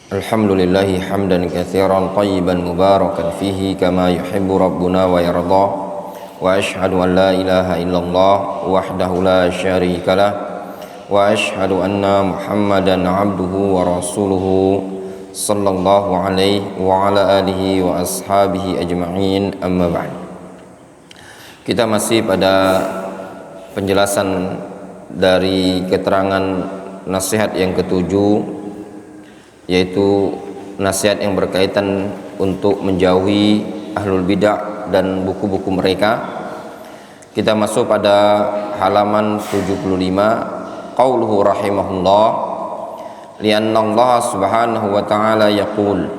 Alhamdulillahi hamdan katsiran tayyiban mubarakan fihi kama yuhibbu rabbuna wa yarda. Wa ashhadu an la ilaha illallah wahdahu la syarika lah wa ashhadu anna Muhammadan abduhu wa rasuluhu sallallahu alaihi wa ala alihi wa ashabihi ajma'in, amma ba'd. Kita masih pada penjelasan dari keterangan nasihat yang ketujuh, yaitu nasihat yang berkaitan untuk menjauhi ahlul bidah dan buku-buku mereka. Kita masuk pada halaman 75, qauluhu rahimahullah, lianna Allah subhanahu wa ta'ala yaqul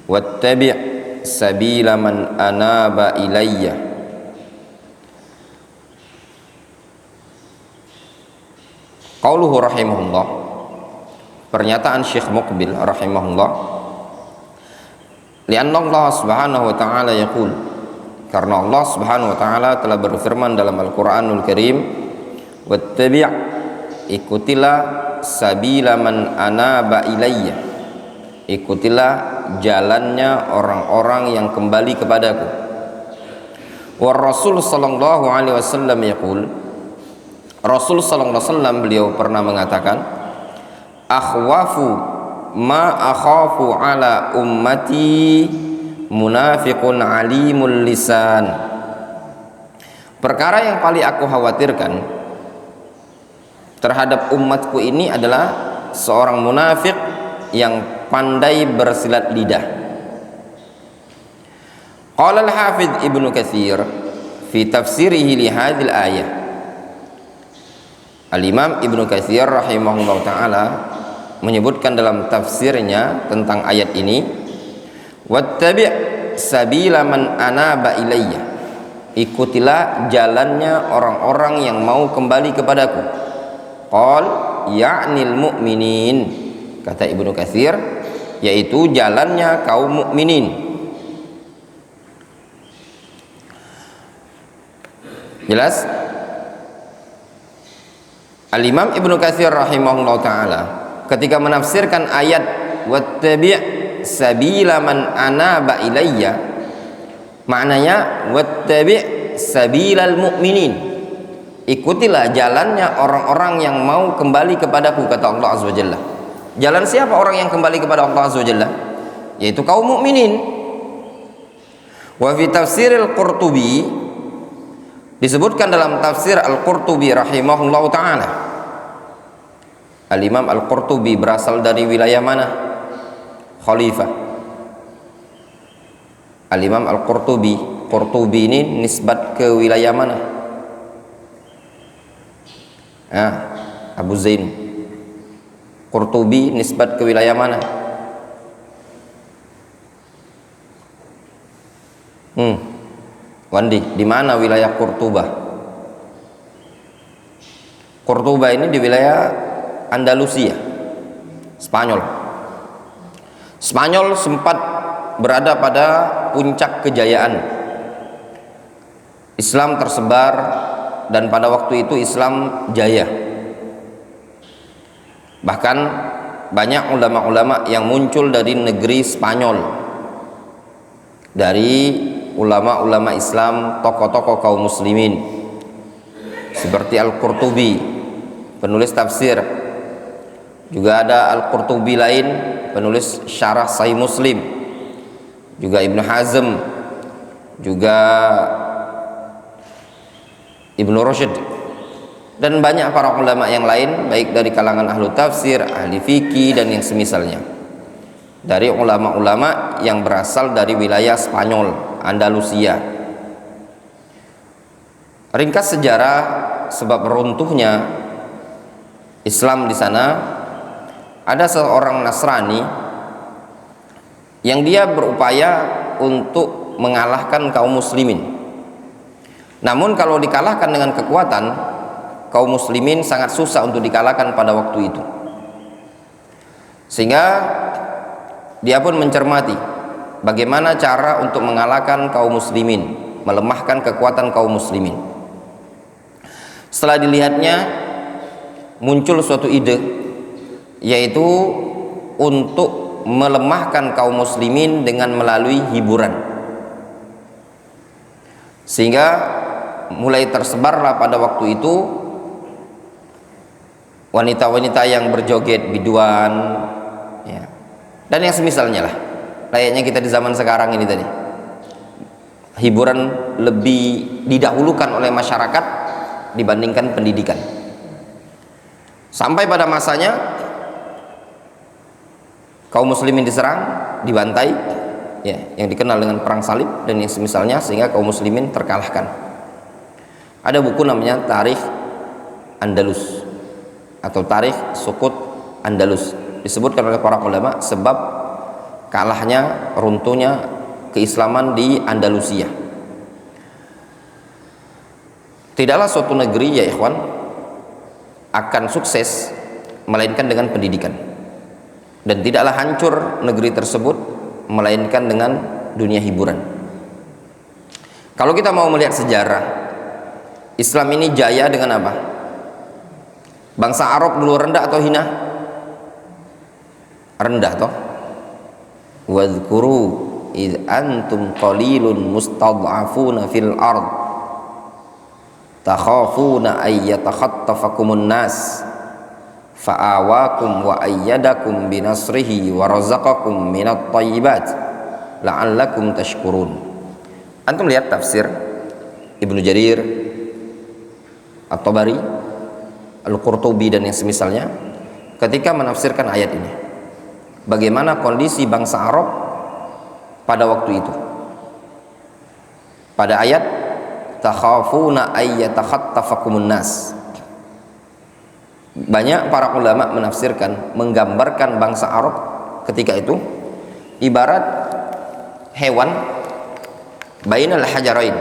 wattabi' sabila man anaba ilayya. Qauluhu rahimahullah, pernyataan Syekh Muqbil rahimahullah, lianna Allah subhanahu wa ta'ala yaqul, karena Allah subhanahu wa ta'ala telah berfirman dalam Al-Quranul Karim, wattabi', ikutilah, sabila man anaba ilayya, ikutilah jalannya orang-orang yang kembali kepadaku. Wa Rasul sallallahu alaihi wasallam yaqul, Rasul sallallahu alaihi wasallam beliau pernah mengatakan, akhwafu ma akhafu ala ummati munafiqun alimul lisan. Perkara yang paling aku khawatirkan terhadap umatku ini adalah seorang munafik yang pandai bersilat lidah. Qala al-Hafidz Ibnu Katsir fi tafsirihi li hadhil ayah. Al-Imam Ibnu Katsir rahimahullah ta'ala menyebutkan dalam tafsirnya tentang ayat ini, wattabi' sabila man anaba ilayya, ikutilah jalannya orang-orang yang mau kembali kepadaku. Qal ya'nil mu'minin, kata Ibnu Katsir, yaitu jalannya kaum mukminin. Jelas? Al-Imam Ibnu Katsir rahimahullah ta'ala ketika menafsirkan ayat wattabi' sabila man anaba ilayya, maknanya wattabi' sabilal mu'minin, ikutilah jalannya orang-orang yang mau kembali kepadaku, kata Allah azza wa jalla. Jalan siapa orang yang kembali kepada Allah azza wa jalla? Yaitu kaum mukminin. Wa fi tafsiril Qurtubi, disebutkan dalam tafsir Al-Qurtubi rahimahullah ta'ala. Al-Imam Al-Qurtubi berasal dari wilayah mana? Khalifah. Al-Imam Al-Qurtubi, Qurtubi ini nisbat ke wilayah mana? Abu Zain. Qurtubi nisbat ke wilayah mana? Wandi, di mana wilayah Qurtuba? Qurtuba ini di wilayah Andalusia, Spanyol. Spanyol sempat berada pada puncak kejayaan. Islam tersebar dan pada waktu itu Islam jaya. Bahkan banyak ulama-ulama yang muncul dari negeri Spanyol, dari ulama-ulama Islam, tokoh-tokoh kaum muslimin seperti Al-Qurtubi, penulis tafsir. Juga ada Al-Qurtubi lain, penulis syarah Sahih Muslim. Juga Ibnu Hazm, juga Ibnu Rushd, dan banyak para ulama yang lain, baik dari kalangan ahlu tafsir, ahli fikih, dan yang semisalnya, dari ulama-ulama yang berasal dari wilayah Spanyol, Andalusia. Ringkas sejarah sebab runtuhnya Islam di sana, ada seorang Nasrani yang dia berupaya untuk mengalahkan kaum muslimin. Namun kalau dikalahkan dengan kekuatan, kaum muslimin sangat susah untuk dikalahkan pada waktu itu. Sehingga dia pun mencermati bagaimana cara untuk mengalahkan kaum muslimin, melemahkan kekuatan kaum muslimin. Setelah dilihatnya, muncul suatu ide, yaitu untuk melemahkan kaum muslimin dengan melalui hiburan, sehingga mulai tersebarlah pada waktu itu wanita-wanita yang berjoget biduan, ya, dan yang semisalnya lah, layaknya kita di zaman sekarang ini tadi. Hiburan lebih didahulukan oleh masyarakat dibandingkan pendidikan, sampai pada masanya kaum muslimin diserang, dibantai, ya, yang dikenal dengan perang salib dan yang semisalnya, sehingga kaum muslimin terkalahkan. Ada buku namanya Tarikh Andalus atau Tarikh Sukut Andalus, disebutkan oleh para ulama sebab kalahnya, runtuhnya keislaman di Andalusia. Tidaklah suatu negeri, ya ikhwan, akan sukses melainkan dengan pendidikan, dan tidaklah hancur negeri tersebut melainkan dengan dunia hiburan. Kalau kita mau melihat sejarah, Islam ini jaya dengan apa? Bangsa Arab dulu rendah atau hina? Rendah toh. Wadhkuru id antum qalilun mustad'afuna fil ard takhafuna ay yatakhattafakumun nas fa'awakum wa ayyadakum binasrihi wa razaqakum minat thayyibat la'allakum tashkurun. Antum lihat tafsir Ibnu Jarir, At-Tabari, Al-Qurtubi dan yang semisalnya ketika menafsirkan ayat ini, bagaimana kondisi bangsa Arab pada waktu itu. Pada ayat takhafuna ayyatakhattafakumun nas, banyak para ulama menafsirkan, menggambarkan bangsa Arab ketika itu ibarat hewan bainal hajarain,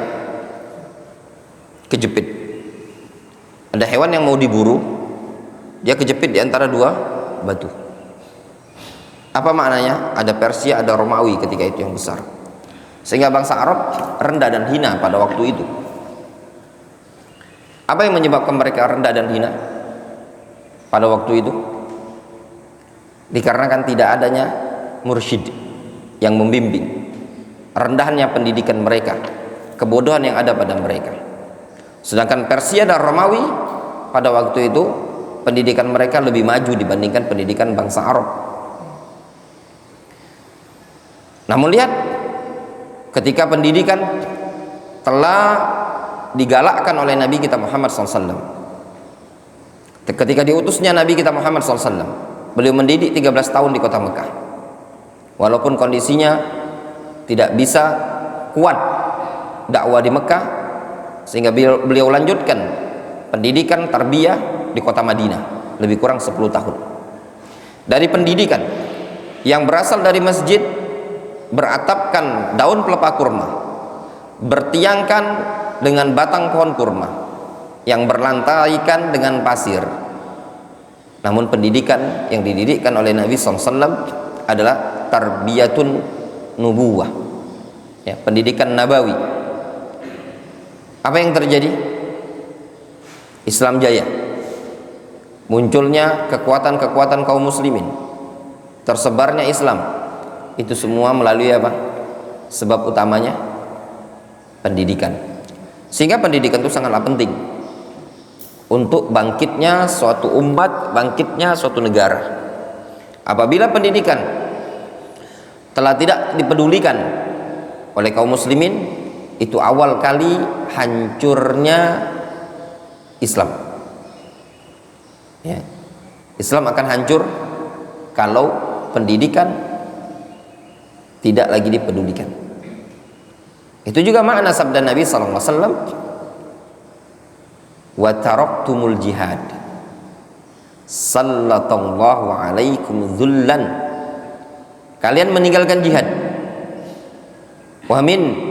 kejepit. Ada hewan yang mau diburu, dia kejepit di antara dua batu. Apa maknanya? Ada Persia, ada Romawi ketika itu yang besar, sehingga bangsa Arab rendah dan hina pada waktu itu. Apa yang menyebabkan mereka rendah dan hina pada waktu itu? Dikarenakan tidak adanya mursyid yang membimbing, rendahnya pendidikan mereka, kebodohan yang ada pada mereka. Sedangkan Persia dan Romawi pada waktu itu pendidikan mereka lebih maju dibandingkan pendidikan bangsa Arab. Namun lihat, ketika pendidikan telah digalakkan oleh Nabi kita Muhammad SAW, ketika diutusnya Nabi kita Muhammad SAW, beliau mendidik 13 tahun di kota Mekah. Walaupun kondisinya tidak bisa kuat dakwah di Mekah, sehingga beliau lanjutkan pendidikan tarbiyah di kota Madinah lebih kurang 10 tahun. Dari pendidikan yang berasal dari masjid beratapkan daun pelepah kurma, bertiangkan dengan batang pohon kurma, yang berlantaikan dengan pasir. Namun pendidikan yang dididikkan oleh Nabi SAW adalah tarbiyatun nubuwah, ya, pendidikan nabawi. Apa yang terjadi? Islam jaya, munculnya kekuatan-kekuatan kaum muslimin, tersebarnya Islam. Itu semua melalui apa? Sebab utamanya pendidikan. Sehingga pendidikan itu sangatlah penting untuk bangkitnya suatu umat, bangkitnya suatu negara. Apabila pendidikan telah tidak dipedulikan oleh kaum muslimin, itu awal kali hancurnya Islam, ya. Islam akan hancur kalau pendidikan tidak lagi dipedulikan. Itu juga makna sabda Nabi SAW, wa taraktumul jihad sallallahu alaikum dhullan, kalian meninggalkan jihad. Wa min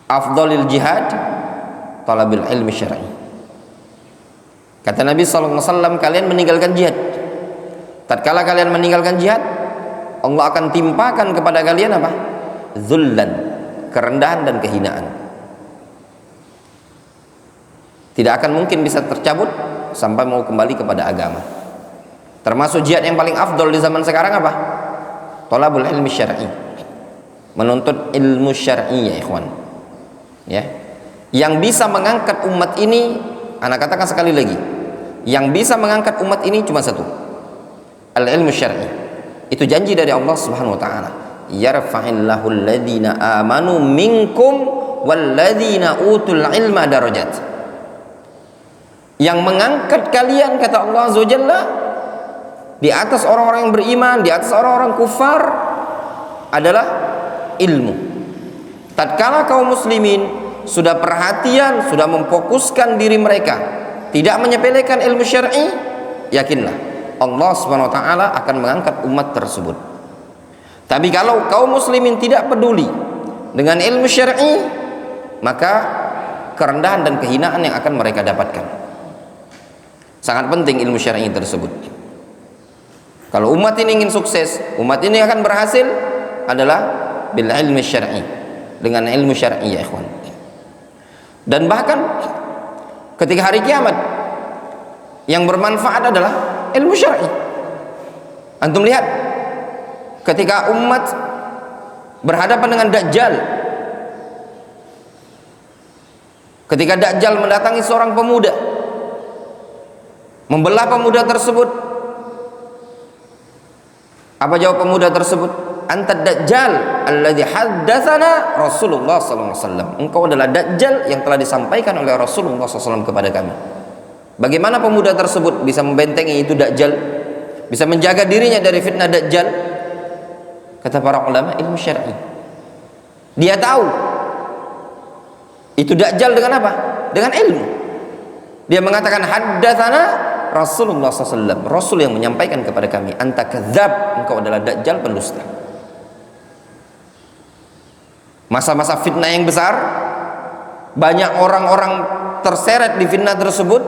afdalil jihad talabil ilmi syar'i. Kata Nabi SAW, kalian meninggalkan jihad. Tatkala kalian meninggalkan jihad, Allah akan timpakan kepada kalian apa? Dzullan, kerendahan dan kehinaan. Tidak akan mungkin bisa tercabut sampai mau kembali kepada agama. Termasuk jihad yang paling afdol di zaman sekarang apa? Thalabul ilmi syar'i, menuntut ilmu syar'i ya ikhwan. Ya, yang bisa mengangkat umat ini, anak katakan sekali lagi, yang bisa mengangkat umat ini cuma satu, al ilmu syar'i. Itu janji dari Allah Subhanahu wa taala, yarfa'illahu alladhina amanu minkum walladhina utul ilma darajat. Yang mengangkat kalian, kata Allah Azza wa Jalla, di atas orang-orang yang beriman, di atas orang-orang kufar adalah ilmu. Tatkala kaum muslimin sudah perhatian, sudah memfokuskan diri mereka, tidak menyepelekan ilmu syar'i, yakinlah Allah Subhanahu wa taala akan mengangkat umat tersebut. Tapi kalau kaum muslimin tidak peduli dengan ilmu syar'i, maka kerendahan dan kehinaan yang akan mereka dapatkan. Sangat penting ilmu syar'i tersebut. Kalau umat ini ingin sukses, umat ini akan berhasil adalah bil ilmi syar'i, dengan ilmu syar'i ya ikhwan. Dan bahkan ketika hari kiamat yang bermanfaat adalah ilmu syar'i. Antum lihat ketika umat berhadapan dengan Dajjal, ketika Dajjal mendatangi seorang pemuda, membelah pemuda tersebut, apa jawab pemuda tersebut? Anta Dajjal alladzi haddatsana Rasulullah sallallahu alaihi wasallam. Engkau adalah Dajjal yang telah disampaikan oleh Rasulullah SAW kepada kami. Bagaimana pemuda tersebut bisa membentengi itu Dajjal, bisa menjaga dirinya dari fitnah Dajjal? Kata para ulama, ilmu syar'i. Dia tahu itu Dajjal dengan apa? Dengan ilmu. Dia mengatakan haddatsana Rasulullah SAW, Rasul yang menyampaikan kepada kami, anta kadzab, engkau adalah Dajjal pendusta. Masa-masa fitnah yang besar, banyak orang-orang terseret di fitnah tersebut,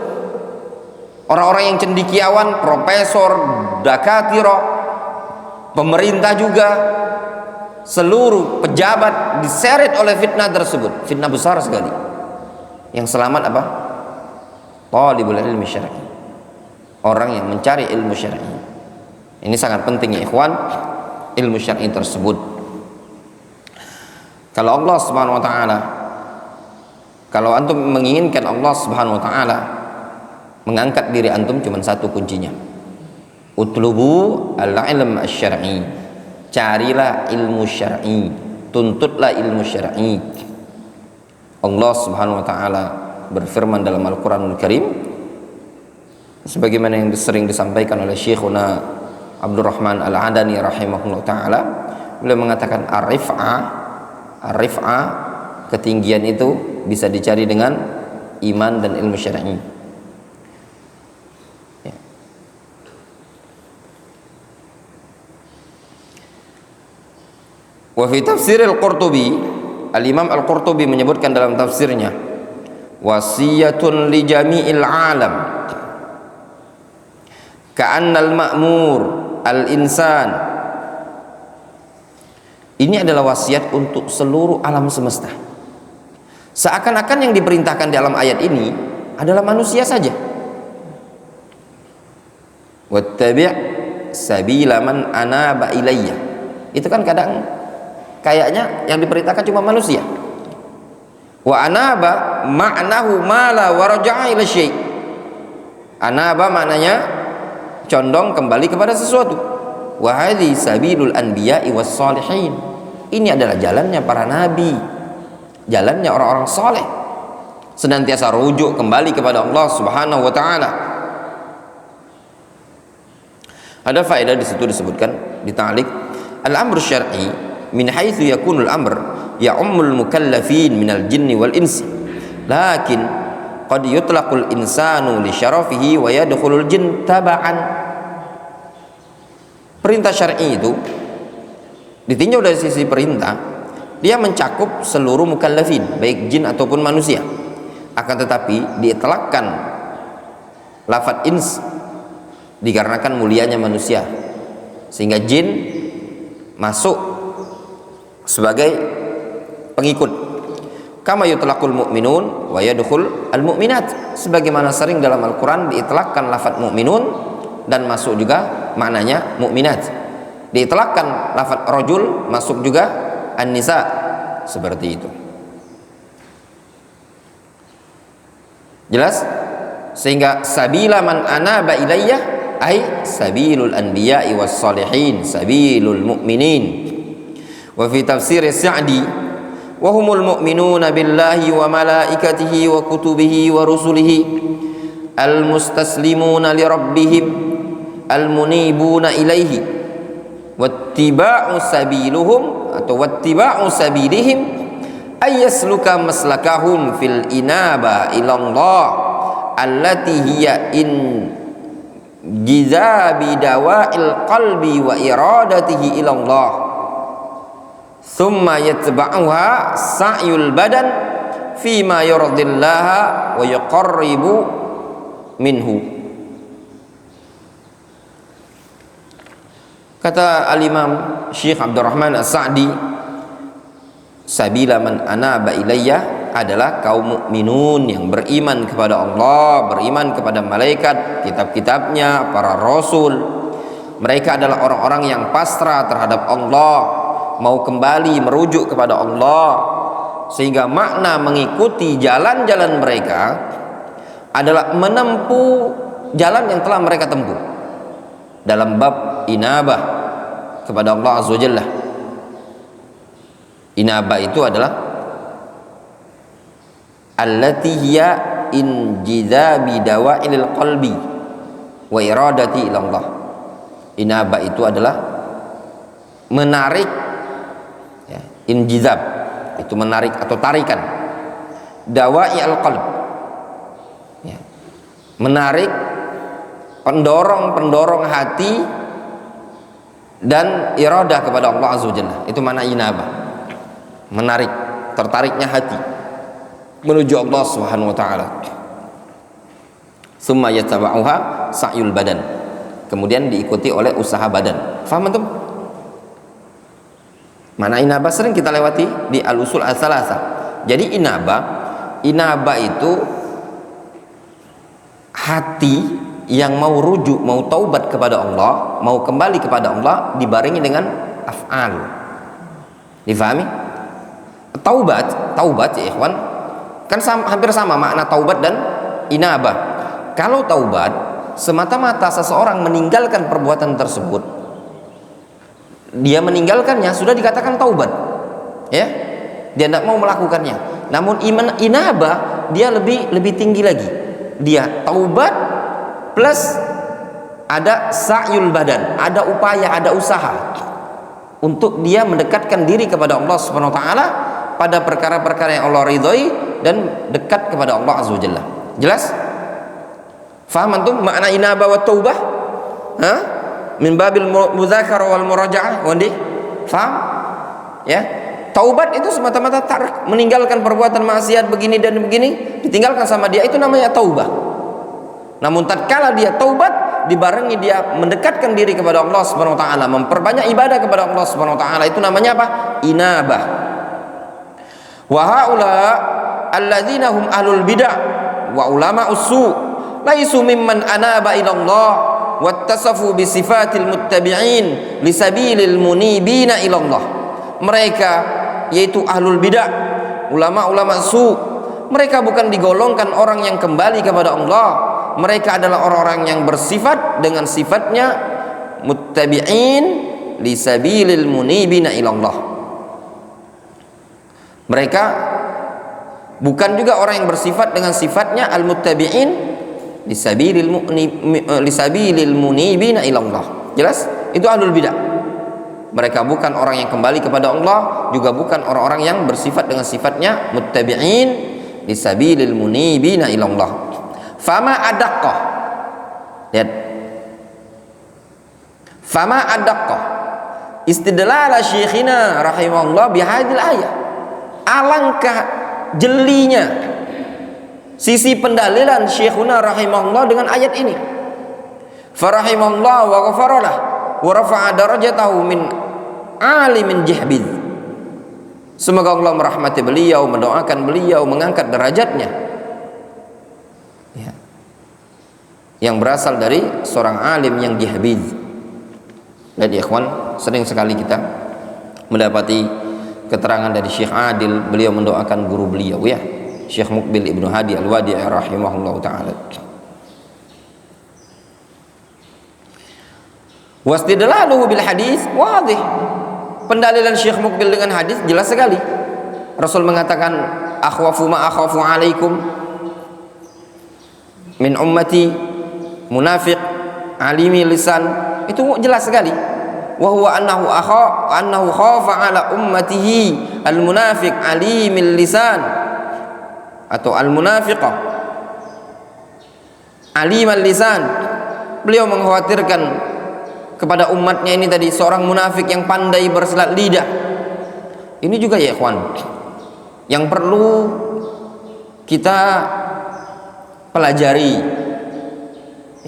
orang-orang yang cendekiawan, profesor, dakatiro, pemerintah juga, seluruh pejabat diseret oleh fitnah tersebut. Fitnah besar sekali. Yang selamat apa? Talibul ilmi syar'i, orang yang mencari ilmu syar'i. Ini sangat penting ya ikhwan, ilmu syar'i tersebut. Kalau Allah Subhanahu wa taala, kalau antum menginginkan Allah Subhanahu wa taala mengangkat diri antum, cuma satu kuncinya. Utlubu al-ilm asy-syar'i. Carilah ilmu syar'i, tuntutlah ilmu syar'i. Allah Subhanahu wa taala berfirman dalam Al-Qur'anul Karim, sebagaimana yang sering disampaikan oleh Syekhuna Abdurrahman Al-Adani rahimahullah ta'ala, beliau mengatakan ar-rif'ah, ketinggian itu bisa dicari dengan iman dan ilmu syar'i. Ya. Wa fi tafsir al-Qurtubi, Al-Imam Al-Qurtubi menyebutkan dalam tafsirnya, wasiyatun li jami'il alam ka'annal ma'mur al-insan. Ini adalah wasiat untuk seluruh alam semesta. Seakan-akan yang diperintahkan dalam ayat ini adalah manusia saja. Wattabi' sabila man anaba ilayya. Itu kan kadang kayaknya yang diperintahkan cuma manusia. Wa anaba ma'nahu mala wa raja'a ila syai'. Anaba maknanya condong kembali kepada sesuatu. Wa hadhi sabilul anbiya'i was salihin. Ini adalah jalannya para nabi, jalannya orang-orang saleh, senantiasa rujuk kembali kepada Allah Subhanahu wa taala. Ada faedah di situ disebutkan di ta'liq, al-amru syar'i min haitsu yakunu al-amr ya'ummul mukallafin minal jinni wal insi, lakin qad yutlaqul insanu li syarafihi wa yadkhulul jin taba'an. Perintah syar'i itu ditinjau dari sisi perintah, dia mencakup seluruh mukallafin, baik jin ataupun manusia. Akan tetapi dietelakkan lafadz ins dikarenakan mulianya manusia, sehingga jin masuk sebagai pengikut. Kama yutlaqul mu'minun wa yadkhul al mu'minat, sebagaimana sering dalam Al-Qur'an dietelakkan lafadz mu'minun dan masuk juga maknanya mukminat. Diitlaqkan lafaz rajul, masuk juga an-nisa, seperti itu. Jelas? Sehingga sabila man anaba ilayya ay sabilul anbiya'i was salihin, sabilul mu'minin. Wa fi tafsir Sa'di wa humul mu'minuna billahi wa malaikatihi wa kutubihi wa rusulihi al-mustaslimuna li rabbihim al-munibuna ilaihi wattiba'u sabiluhum atau wattiba'u sabilihim ayyasluka maslakahum fil inaba ilallah allati hiya in jizabi dawa'il qalbi wa iradatihi ilallah thumma yatba'uha sa'yul badan fima yurdillaha wa yuqarribu minhu. Kata al-Imam Syekh Abdurrahman As-Sa'di, sabila man anaba ilayya adalah kaum mukminun yang beriman kepada Allah, beriman kepada malaikat, kitab-kitabnya, para rasul. Mereka adalah orang-orang yang pasrah terhadap Allah, mau kembali merujuk kepada Allah, sehingga makna mengikuti jalan-jalan mereka adalah menempuh jalan yang telah mereka tempuh dalam bab inabah kepada Allah Azza wa Jalla. Inabah itu adalah allati hiya injizabi dawa'ilil qalbi wa iradati ila Allah. Inabah itu adalah menarik, ya, injizab itu menarik atau tarikan, dawa'il qalb, ya, menarik pendorong hati dan iradah kepada Allah Azza wa Jalla. Itu makna inabah, menarik, tertariknya hati menuju Allah Subhanahu wa taala. Summa yataba'uha sa'yul badan, kemudian diikuti oleh usaha badan. Faham antum? Mana inabah sering kita lewati di al-usul as-salasa. Jadi inabah itu hati yang mau rujuk, mau taubat kepada Allah, mau kembali kepada Allah, dibarengi dengan af'al. Difahami? Taubat ya ikhwan, kan hampir sama makna taubat dan inabah. Kalau taubat semata-mata seseorang meninggalkan perbuatan tersebut, dia meninggalkannya sudah dikatakan taubat, ya, dia tidak mau melakukannya. Namun inabah dia lebih tinggi lagi, dia taubat plus ada sa'yul badan, ada upaya, ada usaha untuk dia mendekatkan diri kepada Allah Subhanahu wa taala pada perkara-perkara yang Allah ridhoi dan dekat kepada Allah Azza wa Jalla. Jelas? Faham antum makna inabah wa taubah? Min babil mudzakarah wal muraja'ah, wandi? Faham? Ya. Taubat itu semata-mata tarik, meninggalkan perbuatan maksiat begini dan begini, ditinggalkan sama dia, itu namanya taubah. Namun tatkala dia taubat, dibarengi dia mendekatkan diri kepada Allah Subhanahu wa taala, memperbanyak ibadah kepada Allah Subhanahu wa taala, itu namanya apa? Inabah. Wa haula alladzina hum ahlul bid'ah wa ulama usu laisu mimman anaba ila Allah wattasafu bi sifatil muttabi'in li sabilil munibina ila Allah. Mereka yaitu ahlul bid'ah, ulama-ulama su, mereka bukan digolongkan orang yang kembali kepada Allah. Mereka adalah orang-orang yang bersifat dengan sifatnya muttabi'in li sabilil munibina ila Allah. Mereka bukan juga orang yang bersifat dengan sifatnya al-muttabi'in li sabilil munibina ila Allah. Jelas? Itu ahlul bidah. Mereka bukan orang yang kembali kepada Allah, juga bukan orang-orang yang bersifat dengan sifatnya muttabi'in li sabilil munibina ila Allah. Fama adaqqa, lihat, fama adaqqa istidlala syekhina rahimahullah bihadil ayat. Alangkah jelinya sisi pendalilan syekhuna rahimahullah dengan ayat ini. Farahimahullah wa ghafaralah wa rafa'a darajatahu min alimin jahbid. Semoga Allah merahmati beliau, mendoakan beliau, mengangkat derajatnya. yang berasal dari seorang alim yang dihafidz. Dan ikhwan, sering sekali kita mendapati keterangan dari Syekh Adil, beliau mendoakan guru beliau ya, Syekh Muqbil Ibnu Hadi Al-Wadi' rahimahullahu taala. Wastidlaluhu bil hadis wadih. Pendalilan Syekh Muqbil dengan hadis jelas sekali. Rasul mengatakan, akhwafu ma akhafu alaikum min ummati munafiq alimi lisan. Itu jelas sekali. Wa huwa annahu khafa ala ummatihi al munafiq alimil lisan atau al munafiqah alimal lisan. Beliau mengkhawatirkan kepada umatnya ini tadi seorang munafik yang pandai berselat lidah. Ini juga ya ikhwan, yang perlu kita pelajari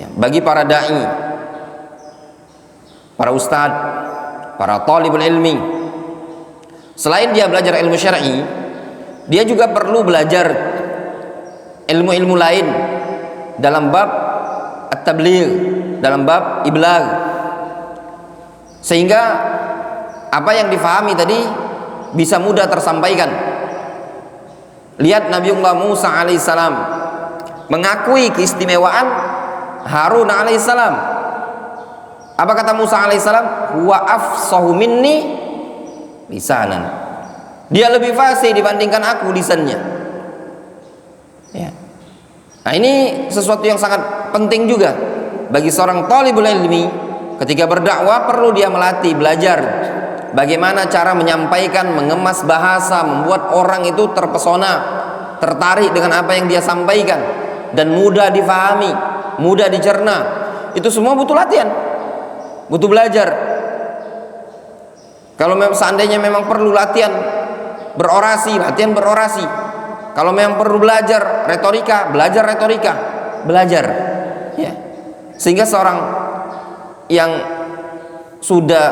ya, bagi para dai, para ustadz, para talibul ilmi. Selain dia belajar ilmu syar'i, dia juga perlu belajar ilmu-ilmu lain dalam bab at-tabligh, dalam bab iblagh, sehingga apa yang difahami tadi bisa mudah tersampaikan. Lihat Nabiullah Musa alaihissalam mengakui keistimewaan Harun alaihissalam. Apa kata Musa alaihissalam? Huwa afsahu minni lisanan. Dia lebih fasih dibandingkan aku lisannya. Ya. Nah, ini sesuatu yang sangat penting juga bagi seorang talibul ilmi. Ketika berdakwah perlu dia melatih, belajar bagaimana cara menyampaikan, mengemas bahasa, membuat orang itu terpesona, tertarik dengan apa yang dia sampaikan dan mudah difahami, mudah dicerna. Itu semua butuh latihan, butuh belajar. Kalau seandainya memang perlu latihan berorasi, latihan berorasi. Kalau memang perlu belajar retorika, belajar retorika, belajar ya. Sehingga seorang yang sudah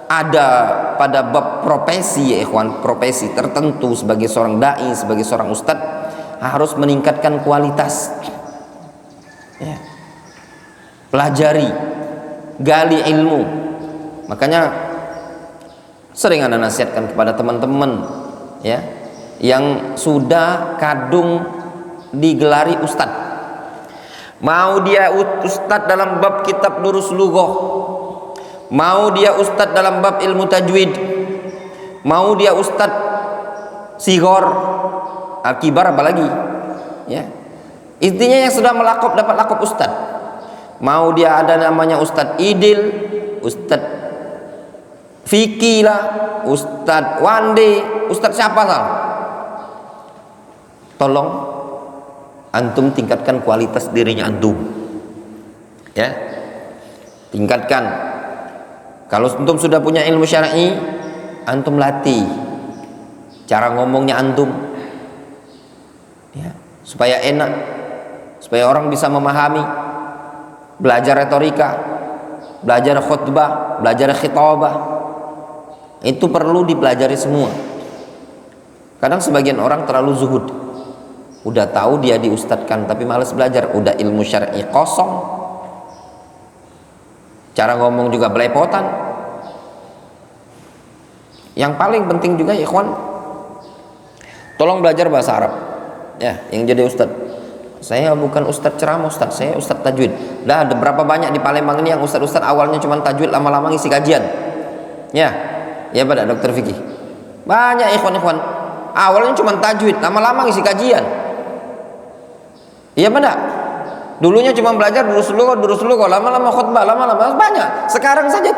ada pada bab profesi ya ikhwan, profesi tertentu sebagai seorang dai, sebagai seorang ustadz, harus meningkatkan kualitas ya. Pelajari, gali ilmu. Makanya sering Anda nasihatkan kepada teman-teman ya, yang sudah kadung digelari ustadz. Mau dia ustadz dalam bab kitab Durus Lughah, mau dia ustadz dalam bab ilmu tajwid, mau dia ustadz sigor, akibar apalagi ya. Intinya yang sudah melakop dapat lakop ustadz. Mau dia ada namanya ustadz idil, ustadz fikih lah, ustadz wande, ustadz siapa salah. Tolong antum tingkatkan kualitas dirinya antum ya, tingkatkan. Kalau antum sudah punya ilmu syar'i, antum latih cara ngomongnya antum ya, supaya enak, supaya orang bisa memahami. Belajar retorika, belajar khutbah, belajar khitabah, itu perlu dipelajari semua. Kadang sebagian orang terlalu zuhud, udah tahu dia diustadkan tapi malas belajar, udah ilmu syar'i kosong, cara ngomong juga belepotan. Yang paling penting juga ya ikhwan, tolong belajar bahasa Arab ya. Yang jadi ustad, saya bukan ustad ceramah ustad, saya ustad tajwid. Dah ada berapa banyak di Palembang ini yang ustad-ustad awalnya cuma tajwid, lama-lama ngisi kajian ya, ya pada dokter fikih banyak ikhwan-ikhwan awalnya cuma tajwid, lama-lama ngisi kajian. Iya benar. Dulunya cuma belajar durus lughah, lama-lama khutbah, lama-lama banyak. Sekarang saja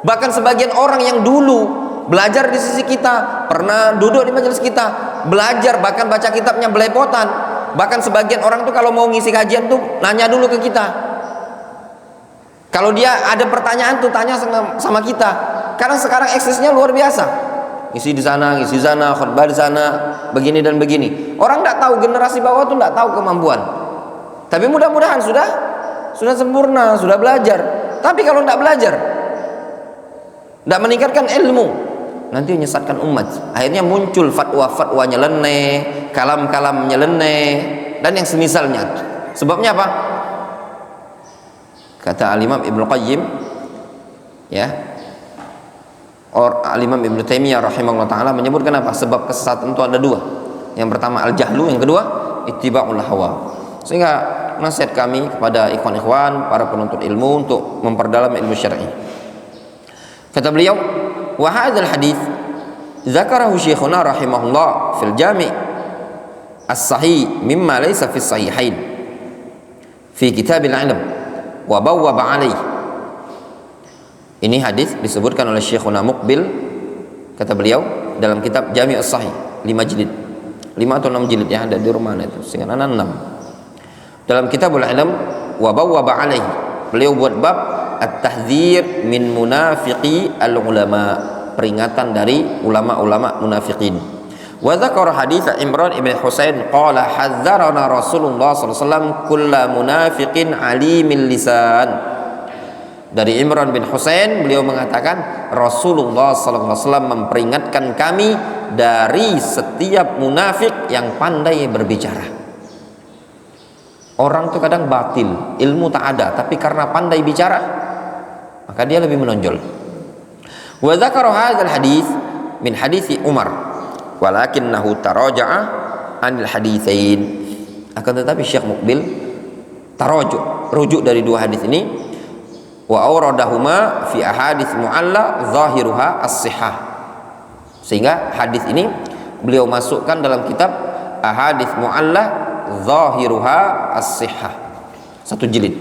bahkan sebagian orang yang dulu belajar di sisi kita, pernah duduk di majelis kita, belajar bahkan baca kitabnya belepotan. Bahkan sebagian orang tuh kalau mau ngisi kajian tuh nanya dulu ke kita. Kalau dia ada pertanyaan tuh tanya sama kita. Karena sekarang aksesnya luar biasa. Ngisi di sana, khutbah di sana, begini dan begini. Orang tidak tahu, generasi bawah tuh tidak tahu kemampuan. Tapi mudah-mudahan sudah sempurna, sudah belajar. Tapi kalau tidak belajar, tidak meningkatkan ilmu, nanti menyesatkan umat. Akhirnya muncul fatwa-fatwa nyeleneh, kalam-kalam nyeleneh, dan yang semisalnya. Sebabnya apa? Kata Al-Imam Ibnu Qayyim, ya, Al-Imam Ibnu Taimiyah rahimahullah taala menyebutkan apa? Sebab kesesatan itu ada dua. Yang pertama al-jahlu, yang kedua ittiba'ul hawa. Sehingga nasihat kami kepada ikhwan-ikhwan para penuntut ilmu untuk memperdalam ilmu syar'i. Kata beliau, wa hadzal hadits dzakarahu syekhuna rahimahullah fil jami' as-sahih mimma laysa fi sahihain fi kitabil ilm wa bawwaba alaihi. Ini hadis disebutkan oleh Syekhuna Muqbil, kata beliau, dalam kitab Jami' as-Sahih 5 jilid, 5 atau 6 jilid ya, ada di rumah itu, sehingga 6. Dalam kitabul ilm wa bawwaba alaihi, beliau buat bab at-tahdzir min munafiqi al-ulama, peringatan dari ulama-ulama munafiqin. Wa dzakara hadits Imran ibn Husain qala hadzarana Rasulullah sallallahu alaihi wasallam kullu munafiqin alimil lisan. Dari Imran bin Husain, beliau mengatakan Rasulullah sallallahu alaihi wasallam memperingatkan kami dari setiap munafik yang pandai berbicara. Orang itu kadang batil, ilmu tak ada, tapi karena pandai bicara maka dia lebih menonjol. Wa dzakara hadzal hadits min hadits Umar walakinnahu taraja'a anil haditsain. Akan tetapi Syekh Muqbil rujuk dari dua hadis ini, wa auradahuma fi ahadits mu'alla zahiruha as-sihah. Sehingga hadis ini beliau masukkan dalam kitab ahadits mu'alla zahiruha as-sihah, 1 jilid.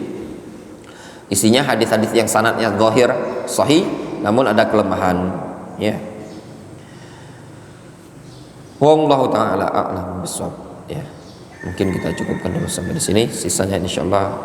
Isinya hadis-hadis yang sanadnya zahir sahih namun ada kelemahan, ya. Wallahu taala a'lam bissawab, ya. Mungkin kita cukupkan dulu sampai di sini, sisanya insyaallah